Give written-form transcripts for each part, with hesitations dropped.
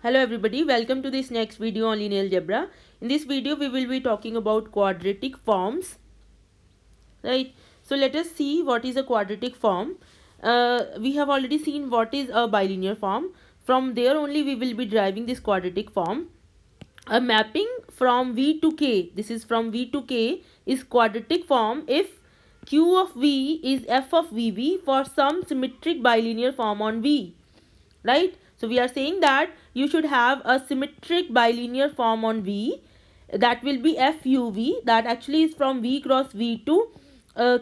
Hello everybody, welcome to this next video on linear algebra. In this video we will be talking about quadratic forms, right? So let us see what is a quadratic form. We have already seen what is a bilinear form. From there only we will be deriving this quadratic form. A mapping from V to K, this is from V to K, is quadratic form if Q of V is f of VV for some symmetric bilinear form on V, right? So we are saying that you should have a symmetric bilinear form on V, that will be FUV, that actually is from V cross V to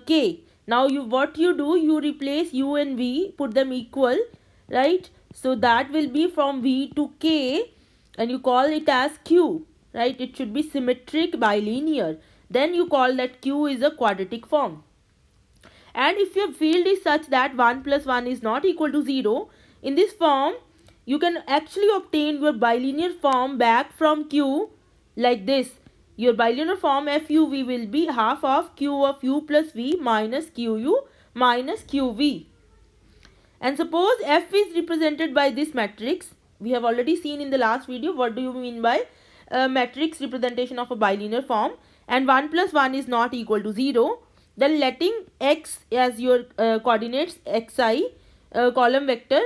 K. Now what you do, you replace U and V, put them equal, right? So that will be from V to K and you call it as Q, right? It should be symmetric bilinear. Then you call that Q is a quadratic form. And if your field is such that 1 plus 1 is not equal to 0, in this form you can actually obtain your bilinear form back from Q like this. Your bilinear form FUV will be half of Q of U plus V minus QU minus QV. And suppose F is represented by this matrix. We have already seen in the last video what do you mean by matrix representation of a bilinear form, and 1 plus 1 is not equal to 0. Then letting x as your coordinates xi column vector,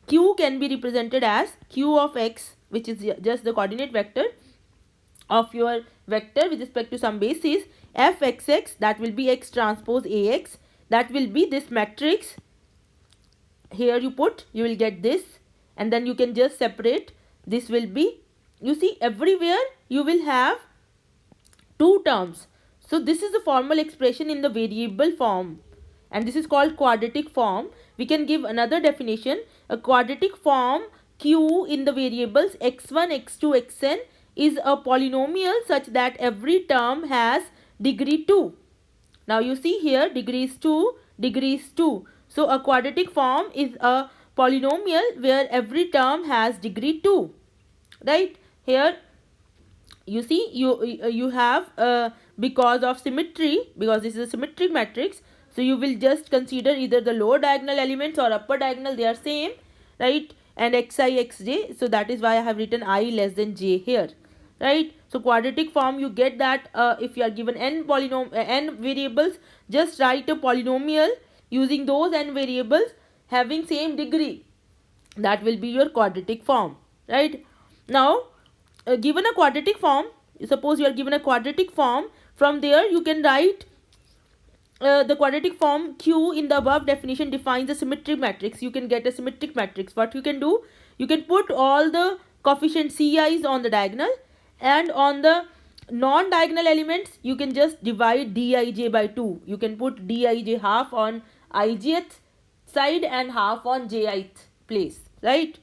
Q can be represented as Q of x, which is just the coordinate vector of your vector with respect to some basis, fxx, that will be x transpose ax, that will be this matrix. Here you put, you will get this, and then you can just separate. This will be, you see, everywhere you will have two terms. So this is the formal expression in the variable form, and this is called quadratic form. We can give another definition. A quadratic form Q in the variables x1, x2, xn is a polynomial such that every term has degree 2. Now you see here, degree is 2, degree is 2. So a quadratic form is a polynomial where every term has degree 2, right? Here you see, you have because of symmetry, because this is a symmetric matrix, so you will just consider either the lower diagonal elements or upper diagonal, they are same, right? And xi xj, so that is why I have written I less than j here, right? So quadratic form, you get that if you are given n variables, just write a polynomial using those n variables having same degree, that will be your quadratic form, right? Now given a quadratic form, suppose you are given a quadratic form, from there you can write the quadratic form Q in the above definition defines a symmetric matrix. You can get a symmetric matrix. What you can do, you can put all the coefficient Ci's on the diagonal, and on the non-diagonal elements you can just divide dij by 2. You can put dij half on ijth side and half on jith place, right?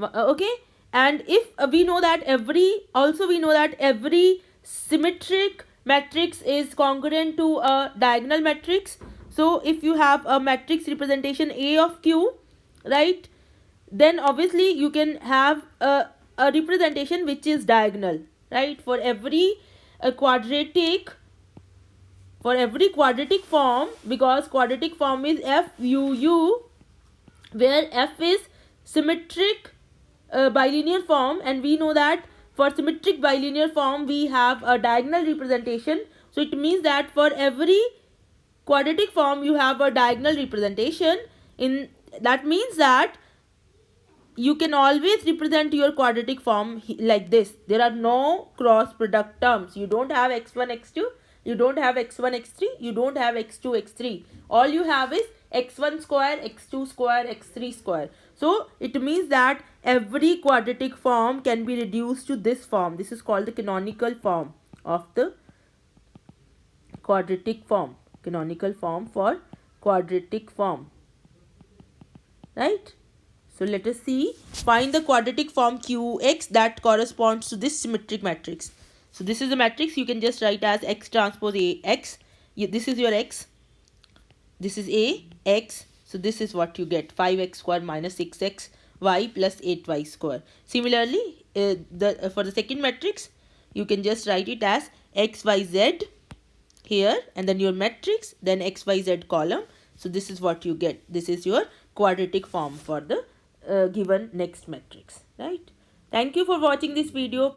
Okay. And if we know that every symmetric matrix is congruent to a diagonal matrix. So if you have a matrix representation A of Q, right, then obviously you can have a representation which is diagonal, right? For every quadratic form, because quadratic form is FUU, where F is symmetric bilinear form, and we know that for symmetric bilinear form we have a diagonal representation. So it means that for every quadratic form you have a diagonal representation. In that means that you can always represent your quadratic form like this. There are no cross product terms. You don't have x1 x2, you don't have x1 x3, you don't have x2 x3. All you have is x1 square, x2 square, x3 square. So it means that every quadratic form can be reduced to this form. This is called the canonical form of the quadratic form. Canonical form for quadratic form, right? So let us see. Find the quadratic form Qx that corresponds to this symmetric matrix. So this is the matrix. You can just write as x transpose A x. This is your x. This is A x. So this is what you get, 5x square minus 6x y plus 8y square. Similarly, for the second matrix, you can just write it as xyz here, and then your matrix, then xyz column. So this is what you get. This is your quadratic form for the given next matrix, right? Thank you for watching this video.